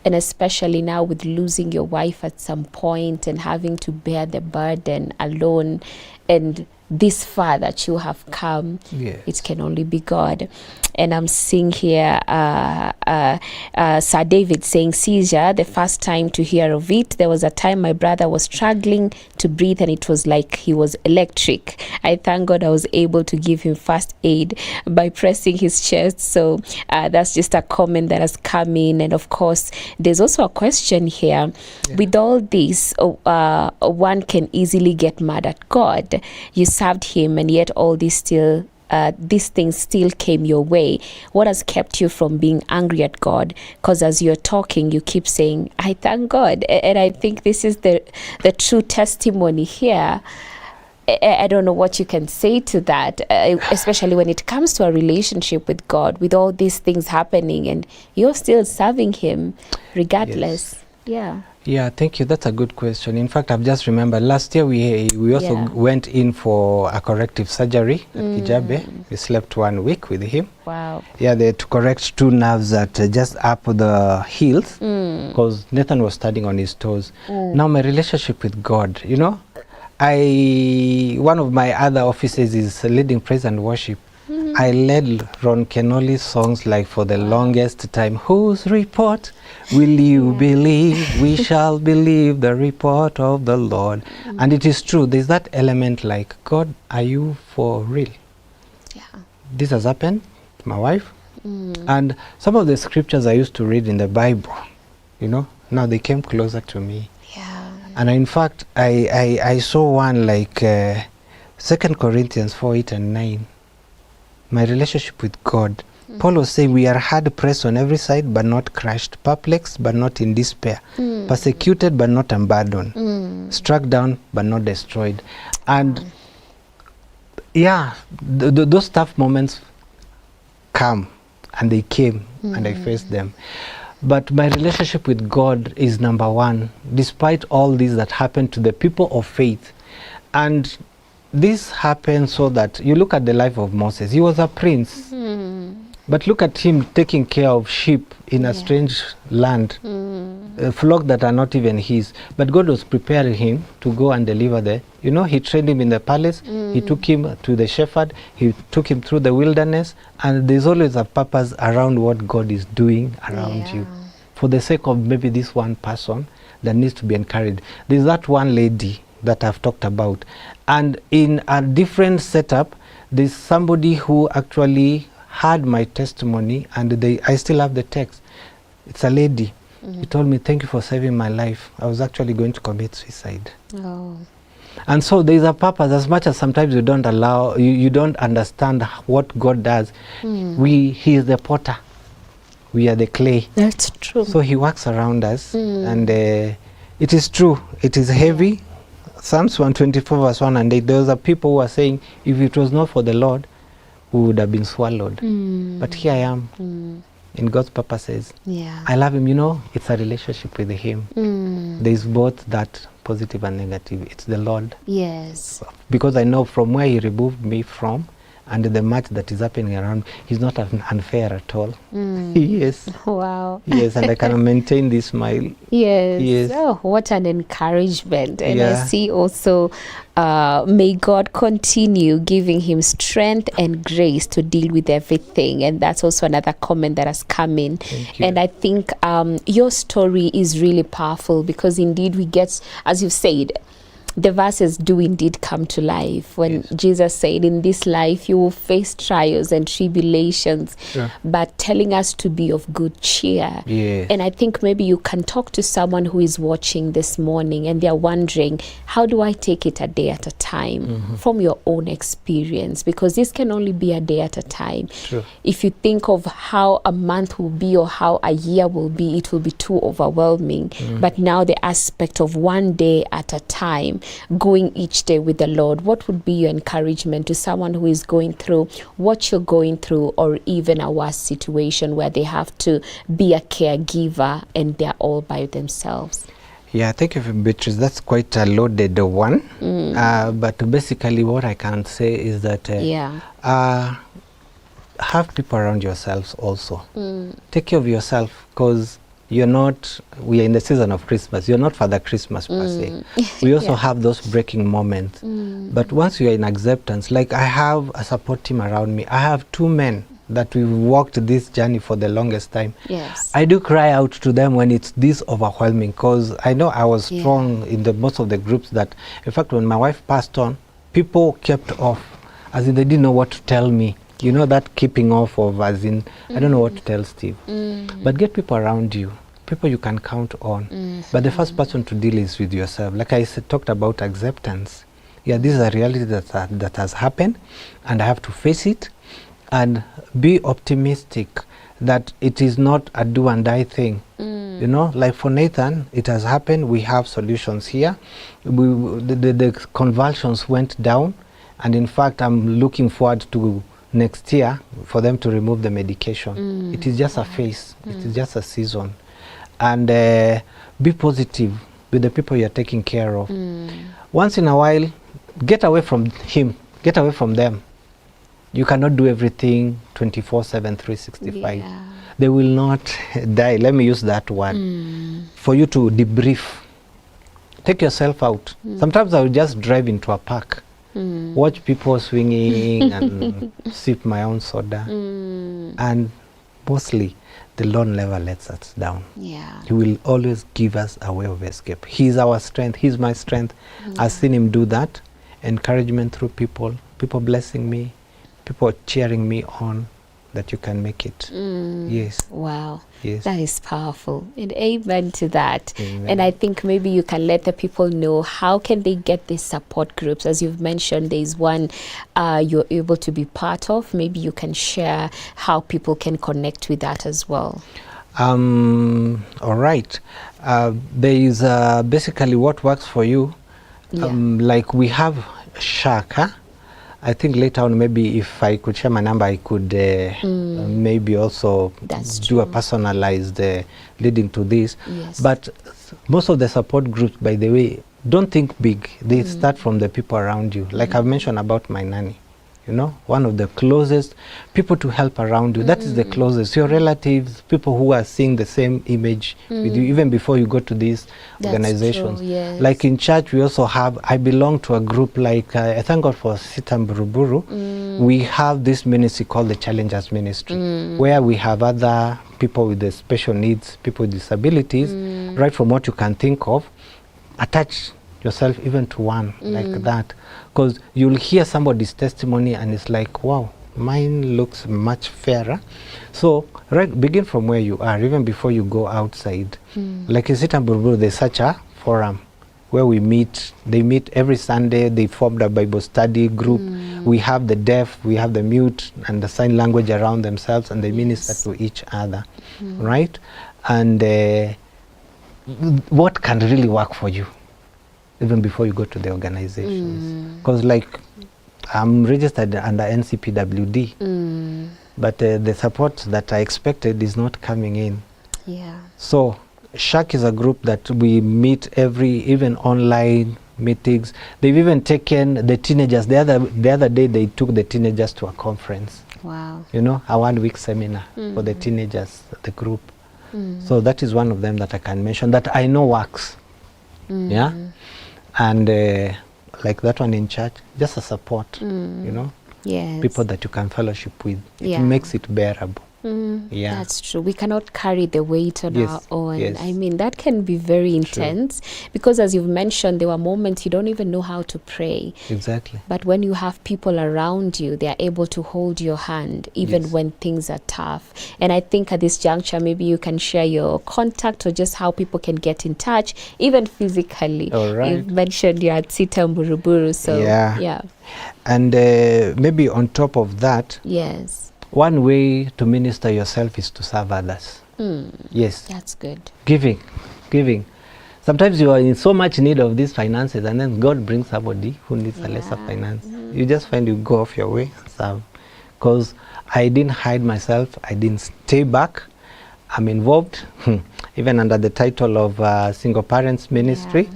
and especially now with losing your wife at some point and having to bear the burden alone, and this far that you have come. It can only be God. And I'm seeing here Sir David saying, seizure, the first time to hear of it, there was a time my brother was struggling to breathe and it was like he was electric. I thank God I was able to give him first aid by pressing his chest. So that's just a comment that has come in. And of course, there's also a question here. With all this, one can easily get mad at God. You served him, and yet all this still these things still came your way. What has kept you from being angry at God? Because as you're talking, you keep saying, I thank God. And I think this is the true testimony here. I don't know what you can say to that, especially when it comes to a relationship with God, with all these things happening, and you're still serving him regardless. Yeah, thank you. That's a good question. In fact, I've just remembered last year we also went in for a corrective surgery at Kijabe. We slept 1 week with him. Wow. Yeah, they had to correct 2 nerves that just up the heels, because Nathan was standing on his toes. Now my relationship with God, you know, one of my other offices is leading praise and worship. I led Ron Kenoli's songs like for the longest time. Whose report will you believe? We shall believe the report of the Lord. And it is true. There's that element like, God, are you for real? This has happened to my wife. And some of the scriptures I used to read in the Bible, you know, now they came closer to me. Yeah. And in fact, I saw one like 2 Corinthians 4:8 and 9. My relationship with God. Paul was saying, we are hard pressed on every side, but not crushed, perplexed, but not in despair, persecuted, but not abandoned, struck down, but not destroyed. And yeah, those tough moments come, and they came, and I faced them. But my relationship with God is number one, despite all this that happened to the people of faith. And this happened so that you look at the life of Moses. He was a prince. But look at him taking care of sheep in a strange land, a flock that are not even his. But God was preparing him to go and deliver there. You know, he trained him in the palace. He took him to the shepherd. He took him through the wilderness. And there's always a purpose around what God is doing around you. For the sake of maybe this one person that needs to be encouraged. There's that one lady that I've talked about. And in a different setup, there's somebody who actually heard my testimony, and I still have the text. It's a lady. He told me, thank you for saving my life. I was actually going to commit suicide. Oh. And so there's a purpose. As much as sometimes you don't allow, you don't understand what God does. He is the potter. We are the clay. That's true. So he works around us, and it is true. It is heavy. Psalms 124 verse 1 and 8. There was a people who are saying, if it was not for the Lord, we would have been swallowed. But here I am in God's purposes. Yeah. I love him. You know, it's a relationship with him. There's both that positive and negative. It's the Lord. Yes. Because I know from where he removed me from, and the match that is happening around, he's not unfair at all. Yes. Wow. Yes, and I can maintain this smile. Yes. Yes. Oh, what an encouragement. And I Yeah. see also, may God continue giving him strength and grace to deal with everything. And that's also another comment that has come in. Thank you. And I think your story is really powerful, because indeed we get, as you've said, the verses do indeed come to life when Jesus said, in this life you will face trials and tribulations, but telling us to be of good cheer. Yes. And I think maybe you can talk to someone who is watching this morning and they're wondering, how do I take it a day at a time from your own experience? Because this can only be a day at a time. True. If you think of how a month will be or how a year will be, it will be too overwhelming. But now the aspect of one day at a time, going each day with the Lord, what would be your encouragement to someone who is going through what you're going through, or even a worse situation where they have to be a caregiver and they're all by themselves? Yeah, thank you, Beatrice. That's quite a loaded one. But basically what I can say is that have people around yourselves also. Take care of yourself, because we are in the season of Christmas. You're not Father Christmas per se. We also have those breaking moments. But once you are in acceptance, like I have a support team around me. I have 2 men that we've walked this journey for the longest time. Yes. I do cry out to them when it's this overwhelming, because I know I was strong in most of the groups that, in fact, when my wife passed on, people kept off, as in they didn't know what to tell me. You know, that keeping off of, as in, I don't know what to tell Steve. But get people around you, people you can count on. But the first person to deal is with yourself. Like I said, talked about acceptance. Yeah, this is a reality that has happened, and I have to face it and be optimistic that it is not a do and die thing. You know, like for Nathan, it has happened. We have solutions here. The convulsions went down, and in fact, I'm looking forward to next year for them to remove the medication. It is just a phase. It is just a season. And be positive with the people you're taking care of. Once in a while, get away from him. Get away from them. You cannot do everything 24/7, 365. They will not die. Let me use that word. For you to debrief. Take yourself out. Sometimes I will just drive into a park. Watch people swinging and sip my own soda. And mostly, the Lord never lets us down. He will always give us a way of escape. He's our strength. He's my strength. I've seen him do that. Encouragement through people blessing me, people cheering me on. that you can make it. Yes. Wow. Yes. That is powerful. And amen to that. Amen. And I think maybe you can let the people know how can they get these support groups. As you've mentioned, there's one you're able to be part of. Maybe you can share how people can connect with that as well. All right. There is basically what works for you. Yeah. Like we have Shaka. I think later on, maybe if I could share my number, I could maybe also do a personalized leading to this. Yes. But most of the support groups, by the way, don't think big. They start from the people around you. Like I've mentioned about my nanny. You know, one of the closest people to help around you. That is the closest. Your relatives, people who are seeing the same image with you, even before you go to these organizations. True, yes. Like in church, we also have, I belong to a group like, I thank God for Sita Mburuburu. We have this ministry called the Challengers Ministry, where we have other people with the special needs, people with disabilities, right from what you can think of, attach yourself even to one like that, because you'll hear somebody's testimony and it's like, wow, mine looks much fairer. So begin from where you are, even before you go outside. Like in Sitamburu, there's such a forum where we meet. They meet every Sunday. They formed a Bible study group. We have the deaf, we have the mute and the sign language around themselves, and they minister to each other, right? And what can really work for you even before you go to the organizations? Because like I'm registered under NCPWD, but the support that I expected is not coming in. Yeah. So SHAC is a group that we meet even online meetings. They've even taken the teenagers. The other day they took the teenagers to a conference. Wow. You know, a 1-week seminar for the teenagers, the group. So that is one of them that I can mention that I know works. Yeah. And like that one in church, just a support, you know, people that you can fellowship with. It makes it bearable. Yeah, that's true. We cannot carry the weight on our own. Yes. I mean, that can be very intense because, as you've mentioned, there were moments you don't even know how to pray. Exactly. But when you have people around you, they are able to hold your hand even when things are tough. And I think at this juncture, maybe you can share your contact or just how people can get in touch, even physically. All right. You've mentioned you're at Sita Mburuburu, so yeah. And maybe on top of that, yes, one way to minister yourself is to serve others. Yes. That's good. Giving. Sometimes you are in so much need of these finances, and then God brings somebody who needs a lesser finance. You just find you go off your way, serve. Because I didn't hide myself. I didn't stay back. I'm involved, even under the title of Single Parents Ministry.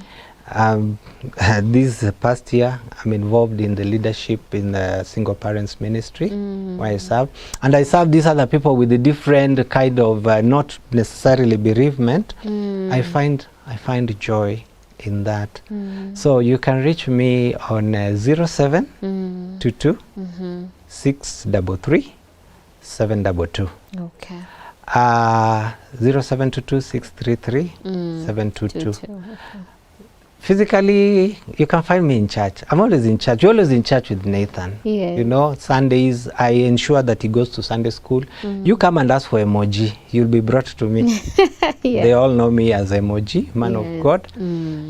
This past year, I'm involved in the leadership in the Single Parents Ministry, where I serve. And I serve these other people with a different kind of, not necessarily bereavement. I find joy in that. So you can reach me on 0722 633 722. Okay. 0722 633 722. Physically, you can find me in church. I'm always in church. You're always in church with Nathan. Yes. You know, Sundays, I ensure that he goes to Sunday school. You come and ask for emoji. You'll be brought to me. They all know me as emoji, man of God.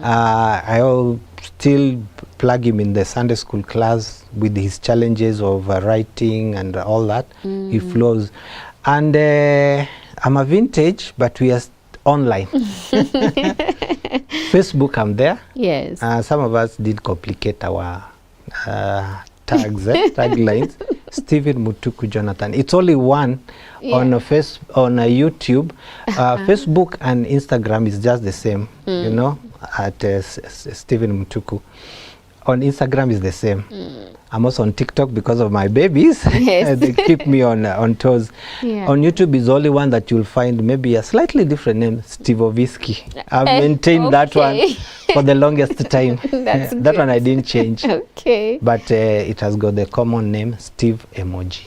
I'll still plug him in the Sunday school class with his challenges of writing and all that. He flows. And I'm a vintage, but we are online. Facebook, I'm there. Yes. Some of us did complicate our taglines. Stephen Mutuku Jonathan. It's only one on YouTube. Facebook and Instagram is just the same, you know, at Stephen Mutuku. On Instagram is the same. I'm also on TikTok because of my babies. Yes. They keep me on toes. On YouTube is the only one that you'll find maybe a slightly different name, Steve Ovisky. I've maintained that one for the longest time. That one I didn't change. Okay. But it has got the common name, Steve Emoji.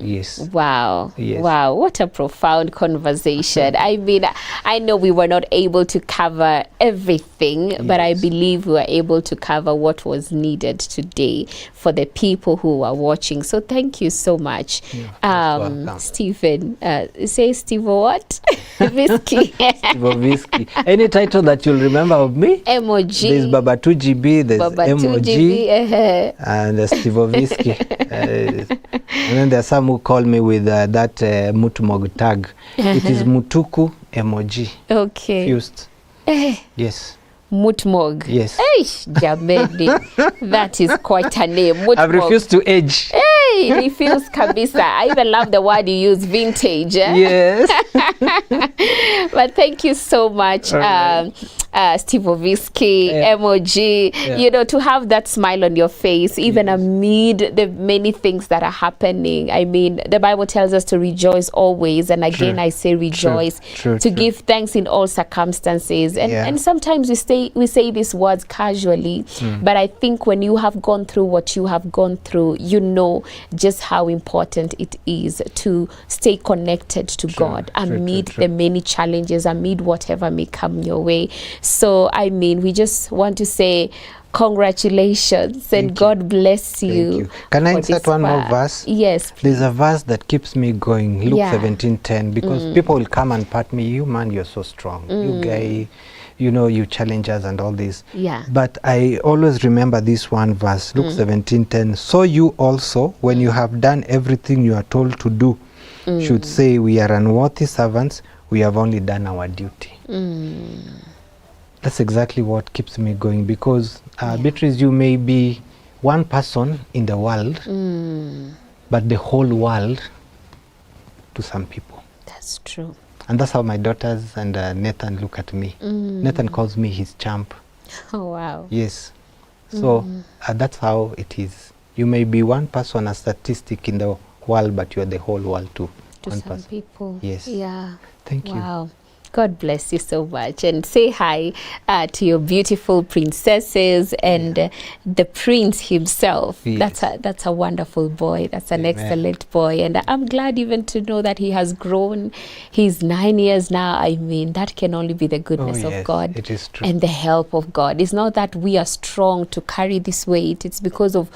Yes. Wow. Yes. Wow. What a profound conversation. I mean, I know we were not able to cover everything, but I believe we were able to cover what was needed today for for the people who are watching. So thank you so much. Stephen, say Steve what? Whiskey. Whiskey. Any title that you'll remember of me? Emoji. There's Baba 2GB, there's Baba Emoji, 2GB, and Steve Whiskey. And then there's some who call me with that Mutuku tag. It is Mutuku Emoji. Okay. Fused. Yes. Mutmog. Yes. Hey, Jamedi. That is quite a name. Mutmog. I've refused to age. Hey, refuse kabisa. I even love the word you use, vintage. Yes. But thank you so much, Steve Whiskey, Emoji, you know, to have that smile on your face, even amid the many things that are happening. I mean, the Bible tells us to rejoice always. And again, I say rejoice, to give thanks in all circumstances. And sometimes we say these words casually, but I think when you have gone through what you have gone through, you know just how important it is to stay connected to God amid the many challenges, amid whatever may come your way. So, I mean, we just want to say congratulations and God bless you. Can I insert one more verse? Yes, please. There's a verse that keeps me going, Luke 17:10, because people will come and pat me, you man, you're so strong. You guy, you know, you challenge us and all this. But I always remember this one verse, Luke 17:10. So you also, when you have done everything you are told to do, should say, we are unworthy servants, we have only done our duty. That's exactly what keeps me going, because Beatrice, you may be one person in the world, but the whole world to some people. That's true. And that's how my daughters and Nathan look at me. Nathan calls me his champ. Oh, wow. Yes. So that's how it is. You may be one person, a statistic in the world, but you're the whole world too. To some people. Yes. Yeah. Thank you. Wow. God bless you so much, and say hi to your beautiful princesses and the prince himself. That's a wonderful boy. That's an excellent boy, and I'm glad even to know that he has grown. He's 9 years now. I mean, that can only be the goodness of God. It is true. And the help of God. It's not that we are strong to carry this weight. It's because of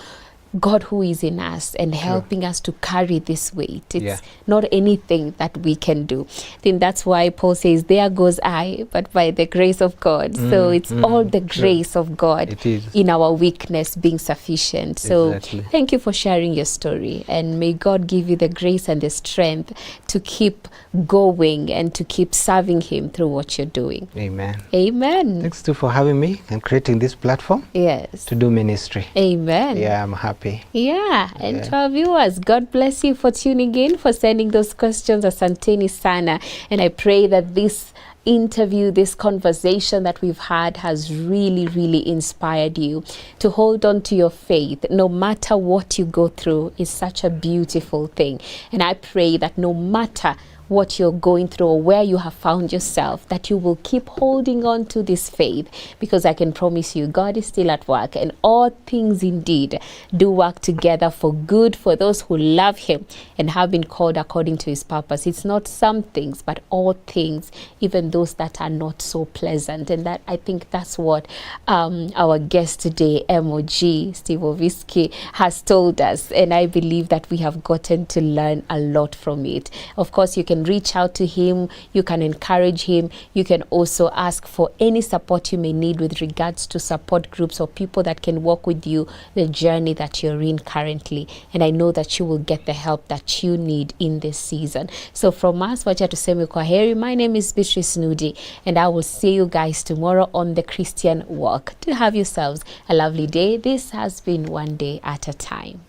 God who is in us and helping us to carry this weight. It's not anything that we can do. I think that's why Paul says, there goes I, but by the grace of God. So it's all the grace of God in our weakness being sufficient. So thank you for sharing your story, and may God give you the grace and the strength to keep going and to keep serving him through what you're doing. Amen. Amen. Thanks too for having me and creating this platform. Yes. To do ministry. Amen. Yeah, I'm happy. Yeah, and to our viewers, God bless you for tuning in, for sending those questions. Asanteni sana. And I pray that this interview, this conversation that we've had has really, really inspired you to hold on to your faith. No matter what you go through is such a beautiful thing. And I pray that no matter what you're going through or where you have found yourself, that you will keep holding on to this faith, because I can promise you God is still at work, and all things indeed do work together for good for those who love him and have been called according to his purpose. It's not some things, but all things, even those that are not so pleasant. And that, I think that's what our guest today, MOG Steve Whiskey, has told us, and I believe that we have gotten to learn a lot from it. Of course, you can reach out to him, you can encourage him, you can also ask for any support you may need with regards to support groups or people that can walk with you the journey that you're in currently. And I know that you will get the help that you need in this season. So from us, wacha tuseme kwaheri. My name is Beatrice Nudi, and I will see you guys tomorrow on the Christian Walk. To have yourselves a lovely day. This has been One Day at a Time.